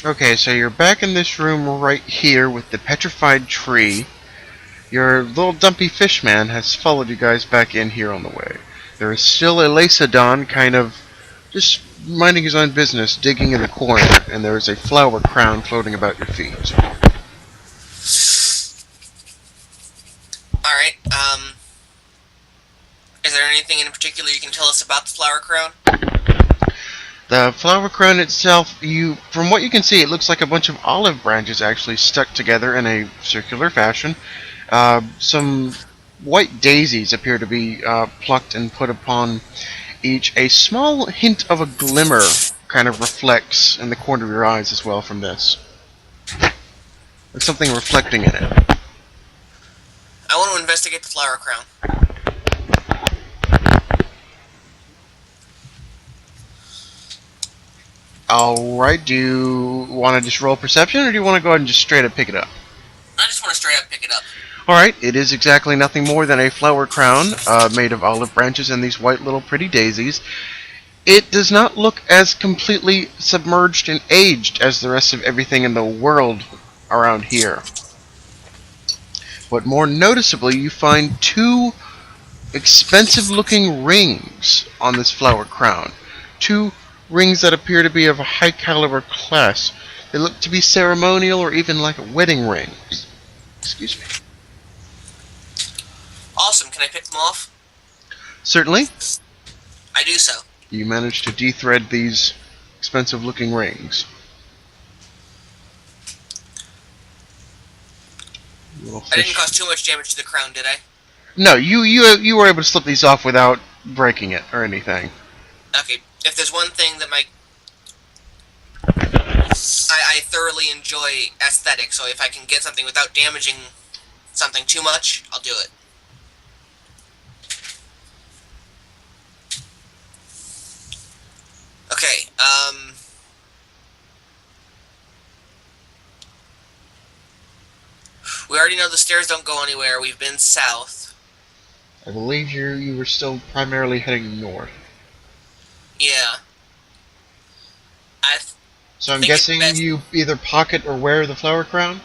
Okay, so you're back in this room right here with the petrified tree. Your little dumpy fish man has followed you guys back in here on the way. There is still a Lacedon kind of just minding his own business, digging in the corner, and there is a flower crown floating about your feet. Alright, is there anything in particular you can tell us about the flower crown? The flower crown itself, from what you can see, it looks like a bunch of olive branches actually stuck together in a circular fashion. Some white daisies appear to be plucked and put upon each. A small hint of a glimmer kind of reflects in the corner of your eyes as well from this. There's something reflecting in it. I want to investigate the flower crown. Alright, do you want to just roll perception, or do you want to go ahead and just straight up pick it up? I just want to straight up pick it up. Alright, it is exactly nothing more than a flower crown made of olive branches and these white little pretty daisies. It does not look as completely submerged and aged as the rest of everything in the world around here. But more noticeably, you find two expensive-looking rings on this flower crown. Two rings that appear to be of a high-caliber class. They look to be ceremonial or even like wedding rings. Excuse me. Awesome, can I pick them off? Certainly. I do so. You manage to de-thread these expensive-looking rings. I didn't cause too much damage to the crown, did I? No, you were able to slip these off without breaking it or anything. Okay, if there's one thing that I thoroughly enjoy aesthetics, so if I can get something without damaging something too much, I'll do it. Okay, we already know the stairs don't go anywhere. We've been south. I believe you were still primarily heading north. Yeah. So I'm guessing you either pocket or wear the flower crown?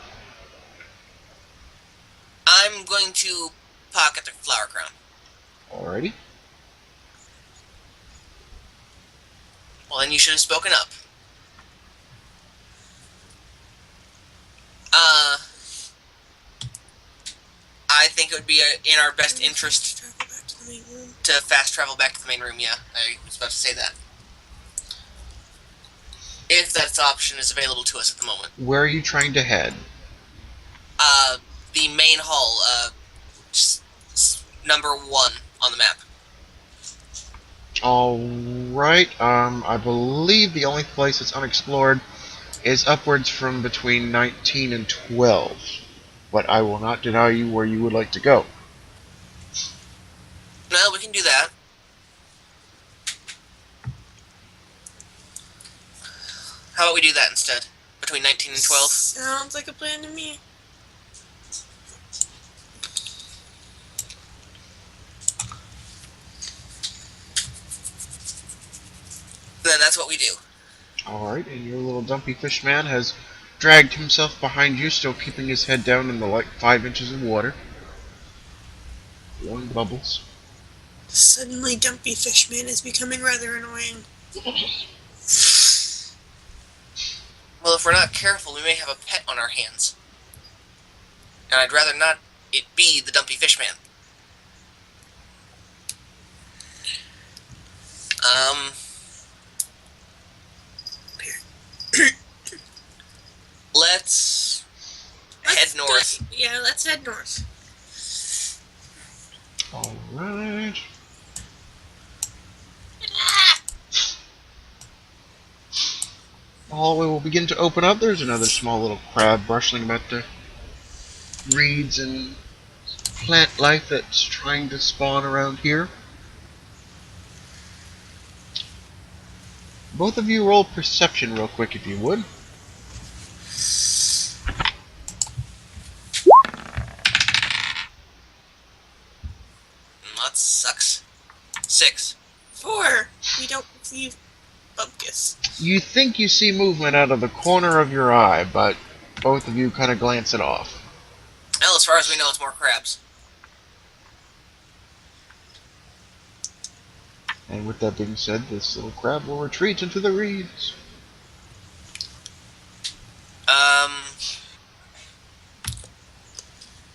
I'm going to pocket the flower crown. Alrighty. Well, then you should have spoken up. I think it would be in our best interest to fast travel back to the main room, yeah. I was about to say that. If that option is available to us at the moment. Where are you trying to head? The main hall, number 1 on the map. Alright, I believe the only place that's unexplored is upwards from between 19 and 12. But I will not deny you where you would like to go. No, we can do that. How about we do that instead? Between 19 and 12? Sounds like a plan to me. Then that's what we do. Alright, and your little dumpy fish man has dragged himself behind you, still keeping his head down in the like 5 inches of water. Blowing bubbles. The suddenly dumpy fishman is becoming rather annoying. Well, if we're not careful, we may have a pet on our hands. And I'd rather not it be the dumpy fishman. Let's head north. Yeah, let's head north. Alright. The hallway will begin to open up. There's another small little crab rustling about the reeds and plant life that's trying to spawn around here. Both of you roll perception real quick if you would. That sucks. 6. 4. We don't see Bubkus. You think you see movement out of the corner of your eye, but both of you kind of glance it off. Well, as far as we know, it's more crabs. And with that being said, this little crab will retreat into the reeds.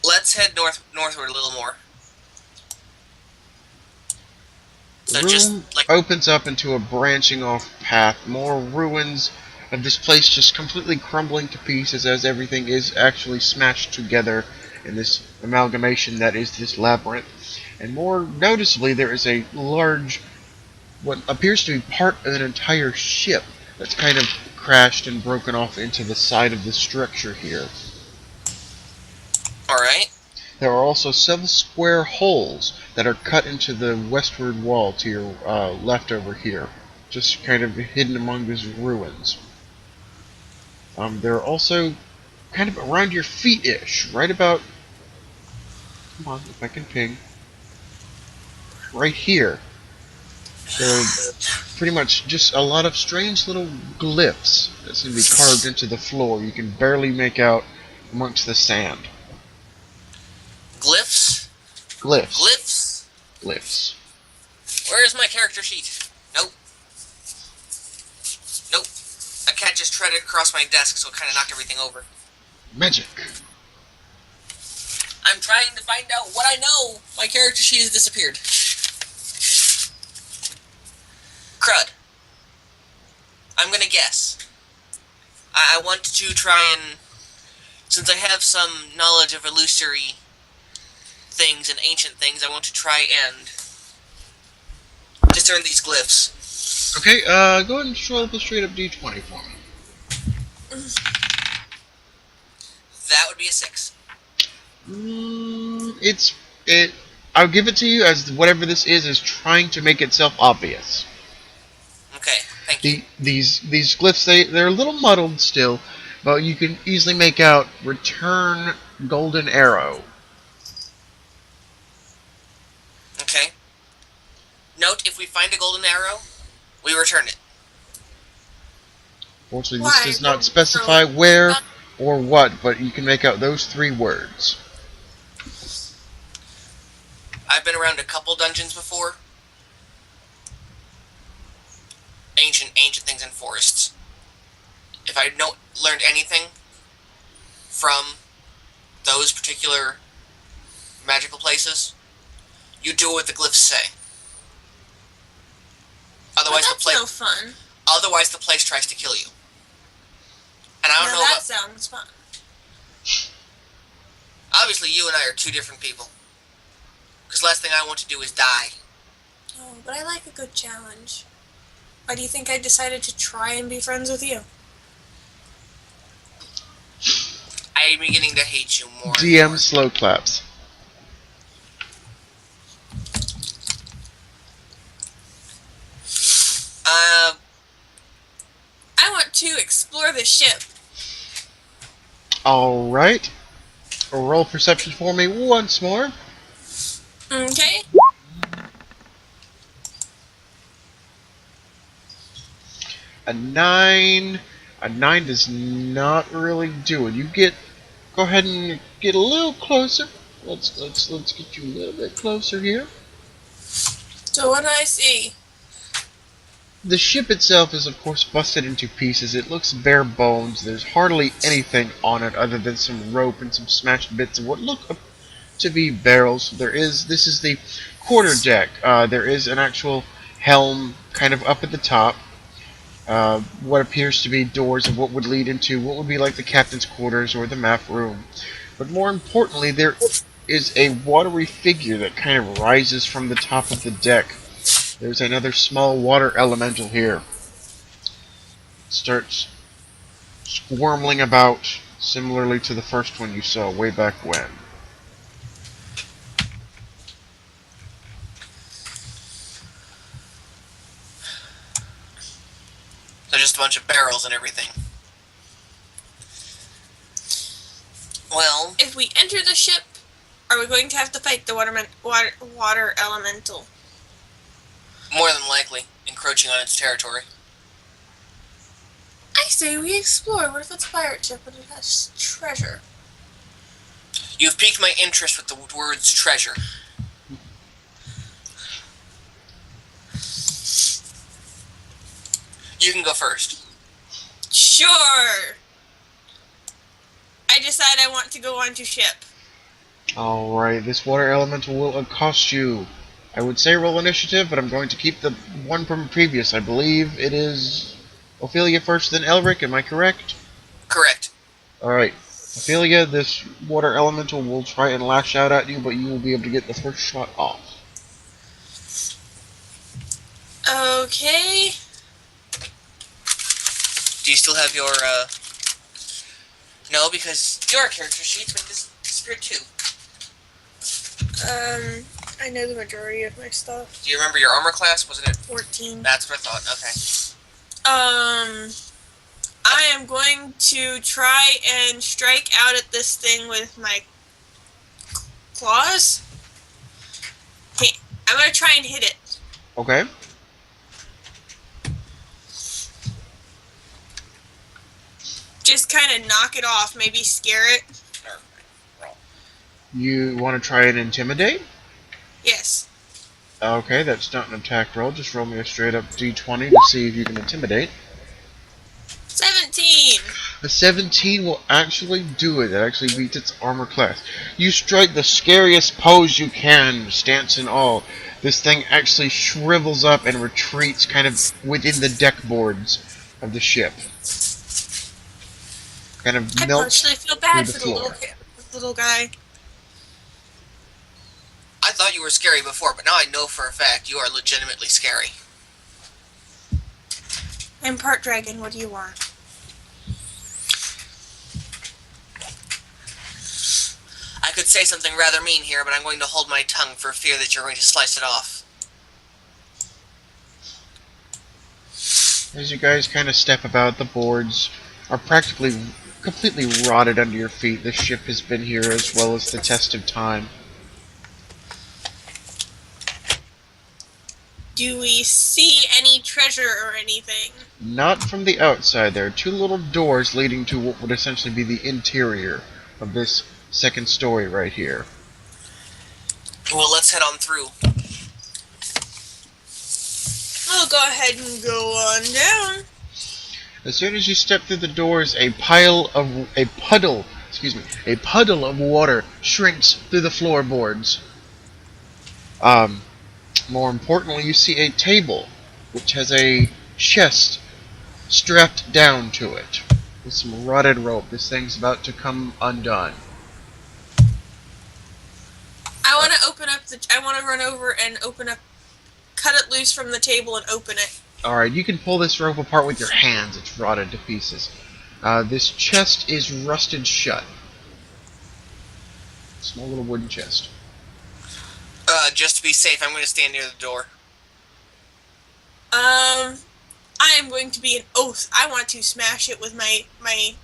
Let's head northward a little more. The So just room like opens up into a branching off path, more ruins of this place just completely crumbling to pieces as everything is actually smashed together in this amalgamation that is this labyrinth. And more noticeably, there is a large, what appears to be part of an entire ship that's kind of crashed and broken off into the side of the structure here. all right. There are also several square holes that are cut into the westward wall to your left over here, just kind of hidden among these ruins. There are also kind of around your feet-ish, right about, come on, if I can ping, right here. There are pretty much just a lot of strange little glyphs that seem to be carved into the floor. You can barely make out amongst the sand. Glyphs? Glyphs. Glyphs? Glyphs. Where is my character sheet? Nope. Nope. A cat just treaded across my desk, so it kind of knocked everything over. Magic. I'm trying to find out what I know. My character sheet has disappeared. Crud. I'm gonna guess. I want to try and... Since I have some knowledge of illusory things and ancient things, I want to try and discern these glyphs. Okay, go ahead and just roll up a straight up d20 for me. That would be a 6. I'll give it to you as whatever this is trying to make itself obvious. Okay, thank you. These glyphs, they're a little muddled still, but you can easily make out return golden arrow. Okay. Note, if we find a golden arrow, we return it. Fortunately, Why? this does not specify where or what, but you can make out those 3 words. I've been around a couple dungeons before. Ancient things in forests. If I learned anything from those particular magical places, you do what the glyphs say. Otherwise, Well, that's no fun. Otherwise, the place tries to kill you. And I don't know that about... sounds fun. Obviously, you and I are 2 different people. Because last thing I want to do is die. Oh, but I like a good challenge. Why do you think I decided to try and be friends with you? I'm beginning to hate you more. DM slow claps. I want to explore the ship. Alright. Roll perception for me once more. Okay. A 9. A 9 does not really do it. Go ahead and get a little closer. Let's get you a little bit closer here. So what do I see? The ship itself is of course busted into pieces. It looks bare bones. There's hardly anything on it other than some rope and some smashed bits of what look to be barrels. This is the quarter deck. There is an actual helm kind of up at the top. What appears to be doors of what would lead into what would be like the captain's quarters or the map room. But more importantly, there is a watery figure that kind of rises from the top of the deck. There's another small water elemental here. Starts squirming about, similarly to the first one you saw way back when. So just a bunch of barrels and everything. Well, If we enter the ship, are we going to have to fight the water elemental? more than likely, encroaching on its territory. say we explore. What if it's a pirate ship and it has treasure? You've piqued my interest with the words treasure. You can go first. Sure. I decide I want to go onto ship. Alright, this water elemental will accost you. I would say roll initiative, but I'm going to keep the one from previous. I believe it is Ophelia first, then Elric. Am I correct? Correct. Alright. Ophelia, this water elemental will try and lash out at you, but you will be able to get the first shot off. Okay. Do you still have your, No, because your character sheets went disappeared too. I know the majority of my stuff. Do you remember your armor class? Wasn't it 14. That's what I thought. Okay. I am going to try and strike out at this thing with my claws. Hey, I'm going to try and hit it. Okay. Just kind of knock it off, maybe scare it. You want to try and intimidate? Yes. Okay, that's not an attack roll. Just roll me a straight up d20 to see if you can intimidate. 17! A 17 will actually do it. It actually beats its armor class. You strike the scariest pose you can, stance and all. This thing actually shrivels up and retreats kind of within the deck boards of the ship. Kind of I melts personally feel bad through the for the floor. little guy. I thought you were scary before, but now I know for a fact you are legitimately scary. I'm part dragon, what do you want? I could say something rather mean here, but I'm going to hold my tongue for fear that you're going to slice it off. As you guys kind of step about, the boards are practically completely rotted under your feet. The ship has been here as well as the test of time. Do we see any treasure or anything? Not from the outside. There are two little doors leading to what would essentially be the interior of this second story right here. Well, let's head on through. We'll go ahead and go on down. As soon as you step through the doors, a puddle of water shrinks through the floorboards. More importantly, you see a table which has a chest strapped down to it with some rotted rope. This thing's about to come undone. I want to open up I want to run over and cut it loose from the table and open it. Alright, you can pull this rope apart with your hands. It's rotted to pieces. This chest is rusted shut. Small little wooden chest. Just to be safe, I'm going to stand near the door. I am going to be an oath. I want to smash it with my I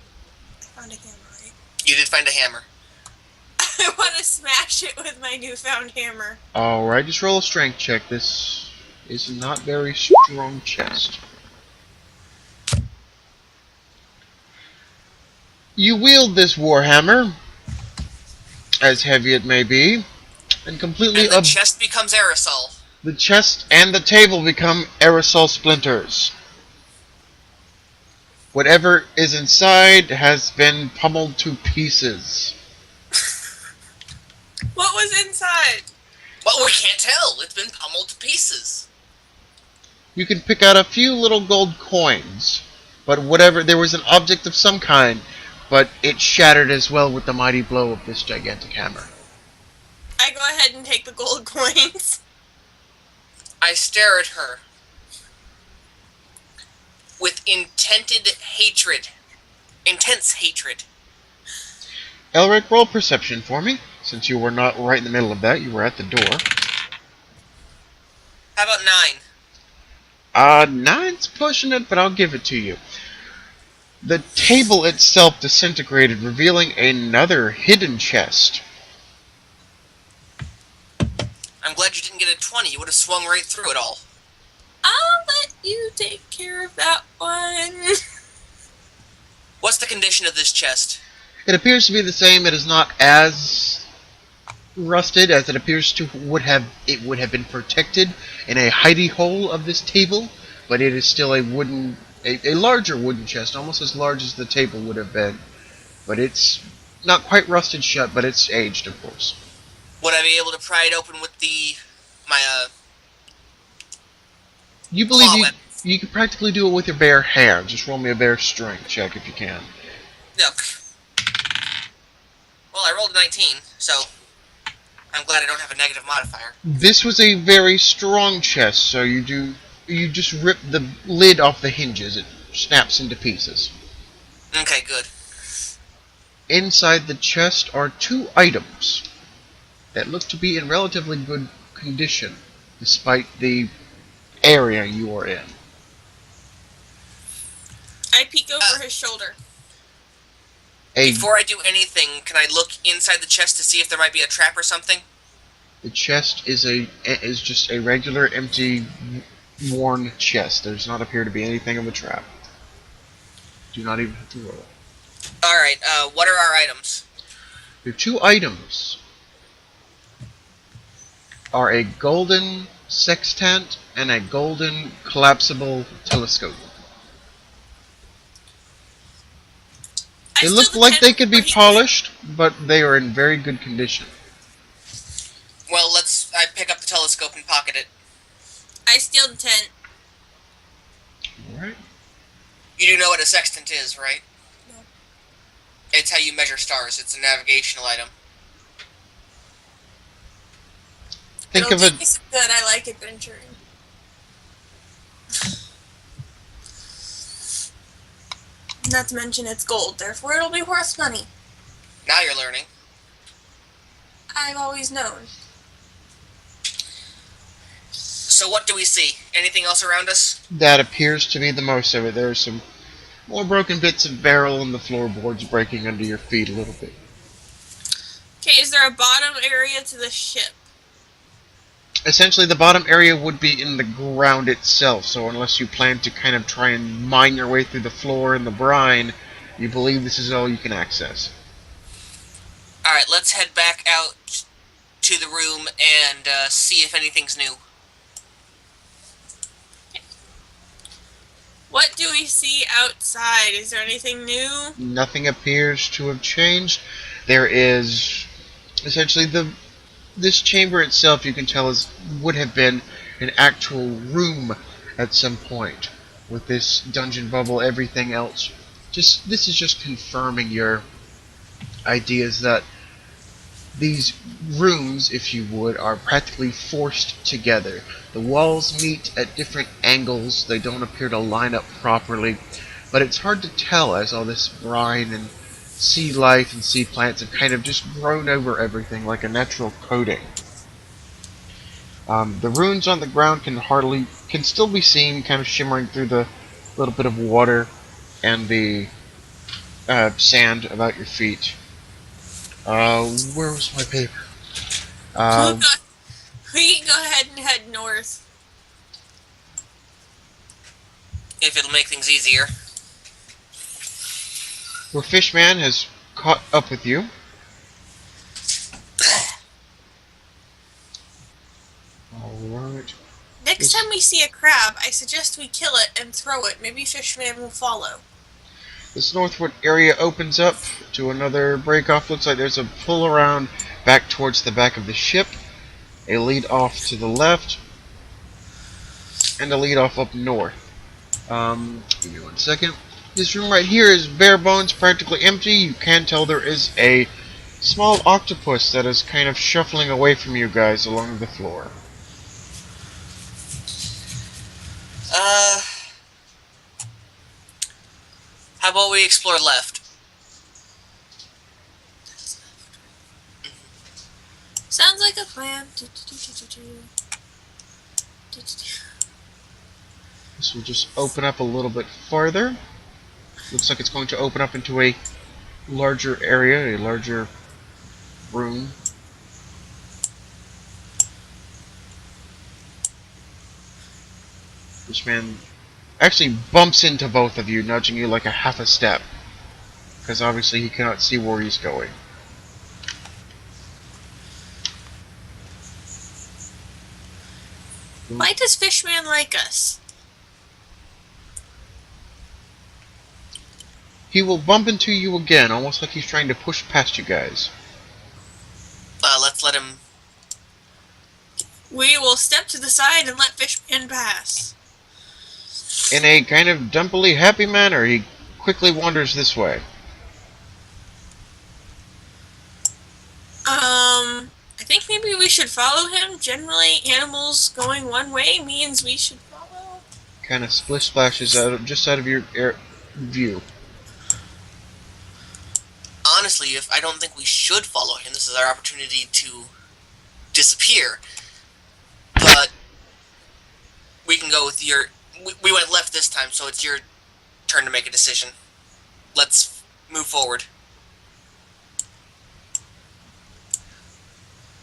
found a hammer, right? You did find a hammer. I want to smash it with my newfound hammer. Alright, just roll a strength check. This is not very strong chest. You wield this warhammer, as heavy it may be, and completely And the chest becomes aerosol. The chest and the table become aerosol splinters. Whatever is inside has been pummeled to pieces. What was inside? Well, we can't tell. It's been pummeled to pieces. You can pick out a few little gold coins, but whatever, there was an object of some kind, but it shattered as well with the mighty blow of this gigantic hammer. I go ahead and take the gold coins. I stare at her with intense hatred. Elric, roll perception for me. Since you were not right in the middle of that, you were at the door. How about 9? 9's pushing it, but I'll give it to you. The table itself disintegrated, revealing another hidden chest. I'm glad you didn't get a 20. You would have swung right through it all. I'll let you take care of that one. the condition of this chest? It appears to be the same. It is not as rusted as it appears to would have been protected in a hidey hole of this table, but it is still a larger wooden chest, almost as large as the table would have been. But it's not quite rusted shut, but it's aged, of course. Would I be able to pry it open with my You believe claw you weapon? you can practically do it with your bare hands. Just roll me a bare strength check if you can. Look. Well, I rolled a 19, so I'm glad I don't have a negative modifier. This was a very strong chest, so you just rip the lid off the hinges. It snaps into pieces. Okay, good. Inside the chest are two items that look to be in relatively good condition, despite the area you are in. I peek over his shoulder. Before I do anything, can I look inside the chest to see if there might be a trap or something? The chest is just a regular, empty, worn chest. There does not appear to be anything of a trap. Do not even have to roll it. Alright, what are our items? Your two items are a golden sextant and a golden collapsible telescope. They look like they could be polished, but they are in very good condition. Well, I pick up the telescope and pocket it. I steal the tent. Alright. You do know what a sextant is, right? No. It's how you measure stars. It's a navigational item. Think It'll of it. do me some good. I like adventuring. Not to mention it's gold, therefore it'll be worth money. Now you're learning. I've always known. So what do we see? Anything else around us? That appears to be the most of it. There are some more broken bits of barrel and the floorboards breaking under your feet a little bit. Okay, is there a bottom area to the ship? Essentially, the bottom area would be in the ground itself, so unless you plan to kind of try and mine your way through the floor and the brine, you believe this is all you can access. Alright, let's head back out to the room and see if anything's new. What do we see outside? Is there anything new? Nothing appears to have changed. There is essentially this chamber itself, you can tell, would have been an actual room at some point. With this dungeon bubble, everything else. This is just confirming your ideas that these rooms, if you would, are practically forced together. The walls meet at different angles. They don't appear to line up properly. But it's hard to tell as all this brine and sea life and sea plants have kind of just grown over everything like a natural coating. The runes on the ground can still be seen kind of shimmering through the little bit of water and the sand about your feet. Where was my paper? We can go ahead and head north. If it'll make things easier. Your fishman has caught up with you. Alright. Next time we see a crab, I suggest we kill it and throw it. Maybe Fishman will follow. This northward area opens up to another break-off. Looks like there's a pull around back towards the back of the ship, a lead off to the left, and a lead off up north. Give me 1 second. This room right here is bare bones, practically empty. You can tell there is a small octopus that is kind of shuffling away from you guys along the floor. How about we explore left? Sounds like a plan. This will just open up a little bit farther. Looks like it's going to open up into a larger area, a larger room. This man actually bumps into both of you, nudging you like a half a step. because obviously he cannot see where he's going. Why does Fishman like us? He will bump into you again, almost like he's trying to push past you guys. Let's let him. We will step to the side and let Fishman pass. In a kind of dumpily happy manner, he quickly wanders this way. I think maybe we should follow him. Generally, animals going one way means we should follow. Kind of splish splashes just out of your view. Honestly, if I don't think we should follow him, this is our opportunity to disappear. But we can go with your. We went left this time, so it's your turn to make a decision. Let's move forward.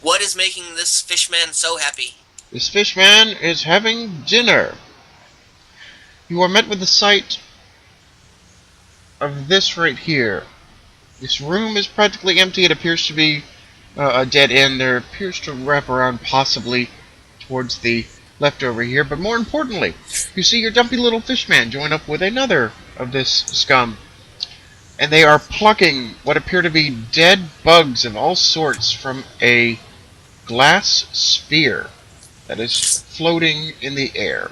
What is making this fishman so happy? This fishman is having dinner. You are met with the sight of this right here. This room is practically empty. It appears to be a dead end. There appears to wrap around possibly towards the left over here. But more importantly, you see your dumpy little fishman join up with another of this scum. And they are plucking what appear to be dead bugs of all sorts from a glass sphere that is floating in the air.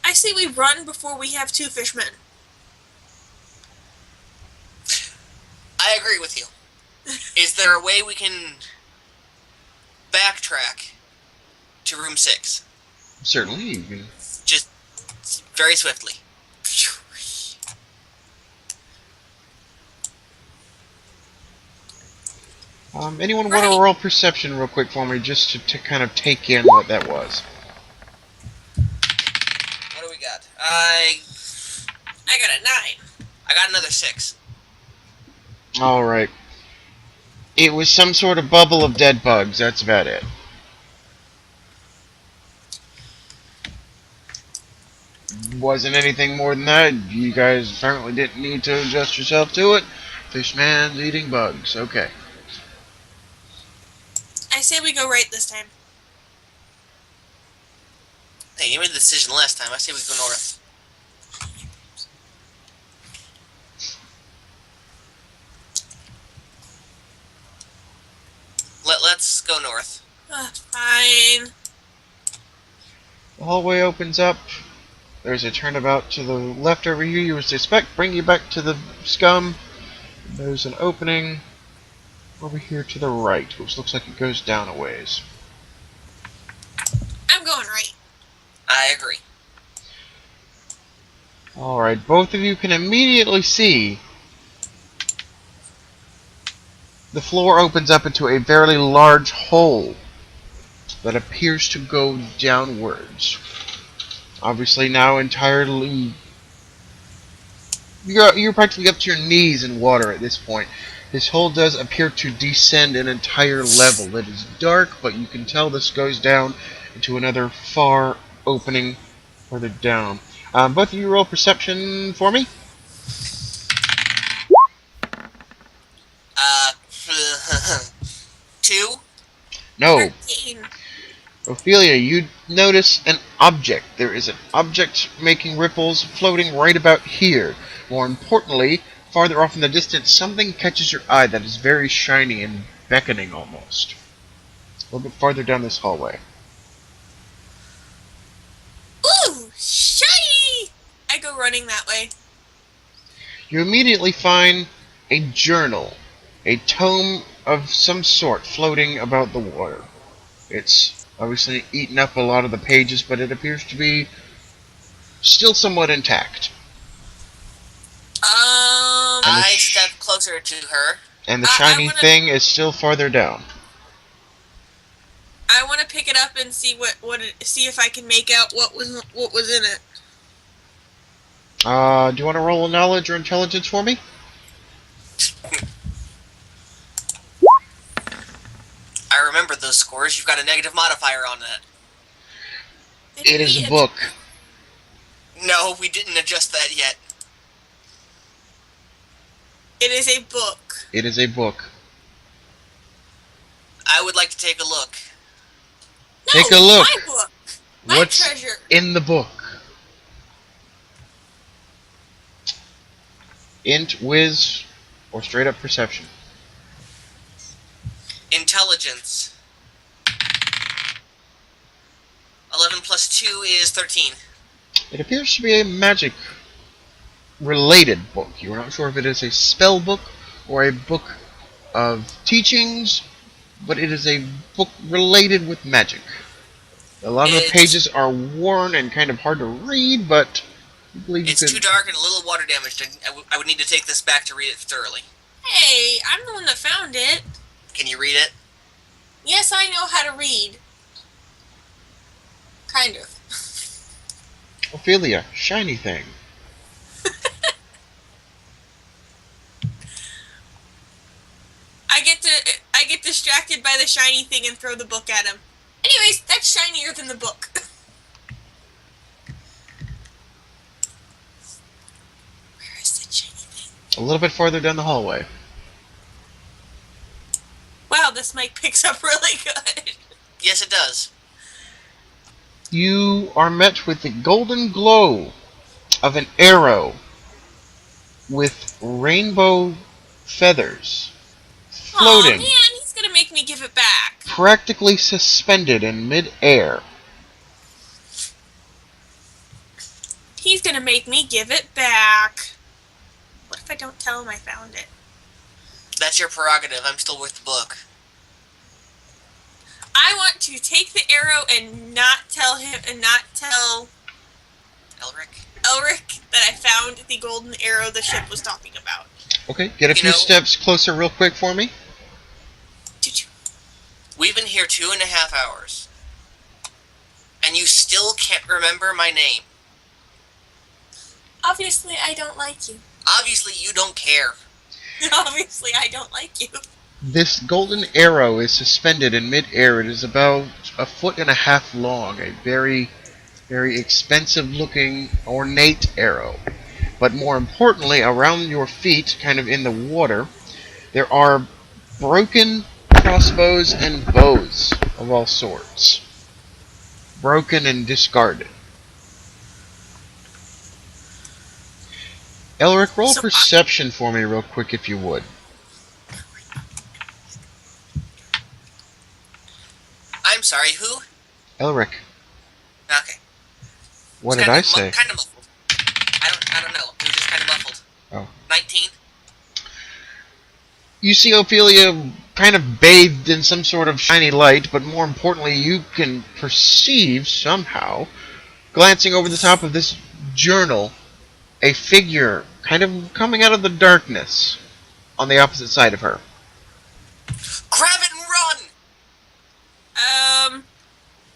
I say we run before we have two fishmen. I agree with you. Is there a way we can backtrack to room 6? Certainly, you can. Just very swiftly. Anyone want to roll perception real quick for me, just to kind of take in what that was? What do we got? I got a 9. I got another 6. Alright. It was some sort of bubble of dead bugs, that's about it. Wasn't anything more than that. You guys apparently didn't need to adjust yourself to it. Fishman's eating bugs, okay. I say we go right this time. Hey, you made the decision last time. I say we go north. Let's go north. Fine. The hallway opens up. There's a turnabout to the left over here. You would suspect bring you back to the scum. There's an opening over here to the right, which looks like it goes down a ways. I'm going right. I agree. Alright, both of you can immediately see the floor opens up into a very large hole that appears to go downwards. Obviously now entirely... You're practically up to your knees in water at this point. This hole does appear to descend an entire level. It is dark, but you can tell this goes down into another far opening further down. Both of you roll perception for me. 2? No. 13. Ophelia, you notice an object. There is an object making ripples floating right about here. More importantly, farther off in the distance, something catches your eye that is very shiny and beckoning almost. A little bit farther down this hallway. Ooh, shiny! I go running that way. You immediately find a journal, a tome of some sort floating about the water. It's obviously eaten up a lot of the pages, but it appears to be still somewhat intact. I step closer to her. And the shiny thing is still farther down. I want to pick it up and see see if I can make out what was in it. Do you want to roll a knowledge or intelligence for me? I remember those scores. You've got a negative modifier on that. It is a book. No, we didn't adjust that yet. It is a book. It is a book. I would like to take a look. No, Take a look. my book. My What's treasure. in the book? Int, whiz, or straight up perception? Intelligence. 11 plus 2 is 13. It appears to be a magic related book. You are not sure if it is a spell book or a book of teachings, but it is a book related with magic. A lot of the pages are worn and kind of hard to read, but I believe you It's could... too dark and a little water damaged. I would need to take this back to read it thoroughly. Hey, I'm the one that found it. Can you read it? Yes, I know how to read. Kind of. Ophelia, shiny thing. I get distracted by the shiny thing and throw the book at him. Anyways, that's shinier than the book. Where is the shiny thing? A little bit farther down the hallway. Wow, this mic picks up really good. Yes, it does. You are met with the golden glow of an arrow with rainbow feathers floating, Aw, man, he's gonna make me give it back. practically suspended in mid-air. He's gonna make me give it back. What if I don't tell him I found it? That's your prerogative. I'm still worth the book. I want to take the arrow and not tell him, and not tell Elric that I found the golden arrow the ship was talking about. Okay, get a few steps closer real quick for me. We've been here 2.5 hours. And you still can't remember my name. Obviously, I don't like you. Obviously, you don't care. Obviously, I don't like you. This golden arrow is suspended in mid-air. It is about 1.5 feet long, a very, very expensive-looking, ornate arrow. But more importantly, around your feet, kind of in the water, there are broken crossbows and bows of all sorts. Broken and discarded. Elric, roll perception for me real quick if you would. I'm sorry, who? Elric. Okay. What did I say? Kind of muffled. I don't know. It was just kind of muffled. Oh. 19. You see Ophelia kind of bathed in some sort of shiny light, but more importantly, you can perceive somehow, glancing over the top of this journal, a figure kind of coming out of the darkness on the opposite side of her. Grab it and run!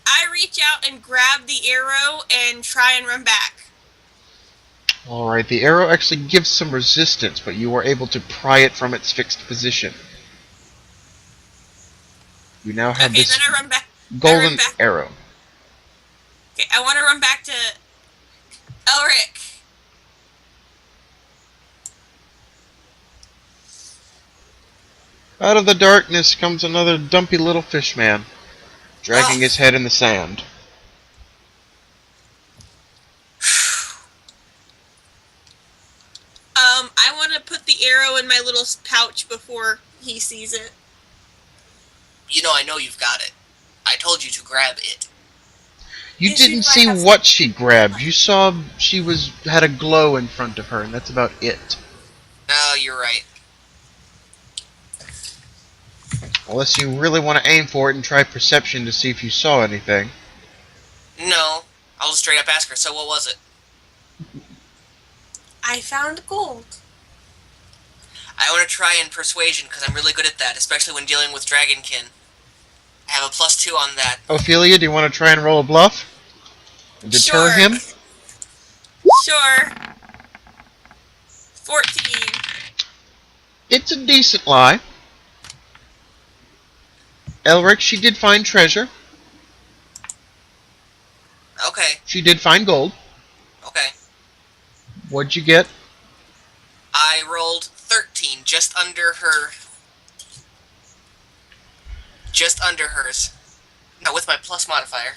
I reach out and grab the arrow and try and run back. Alright, the arrow actually gives some resistance, but you are able to pry it from its fixed position. You now have this then I run back. golden arrow. Okay, I want to run back to Elric. Out of the darkness comes another dumpy little fish man, dragging his head in the sand. I want to put the arrow in my little pouch before he sees it. You know, I know you've got it. I told you to grab it. You didn't see what she grabbed. You saw she had a glow in front of her, and that's about it. No, you're right. Unless you really want to aim for it and try perception to see if you saw anything. No. I'll just straight up ask her, so what was it? I found gold. I want to try in persuasion, because I'm really good at that, especially when dealing with Dragonkin. I have a +2 on that. Ophelia, do you want to try and roll a bluff? And deter him? Sure. 14. It's a decent lie. Elric, she did find treasure. Okay. She did find gold. Okay. What'd you get? I rolled 13 just under her. Just under hers. Not with my plus modifier.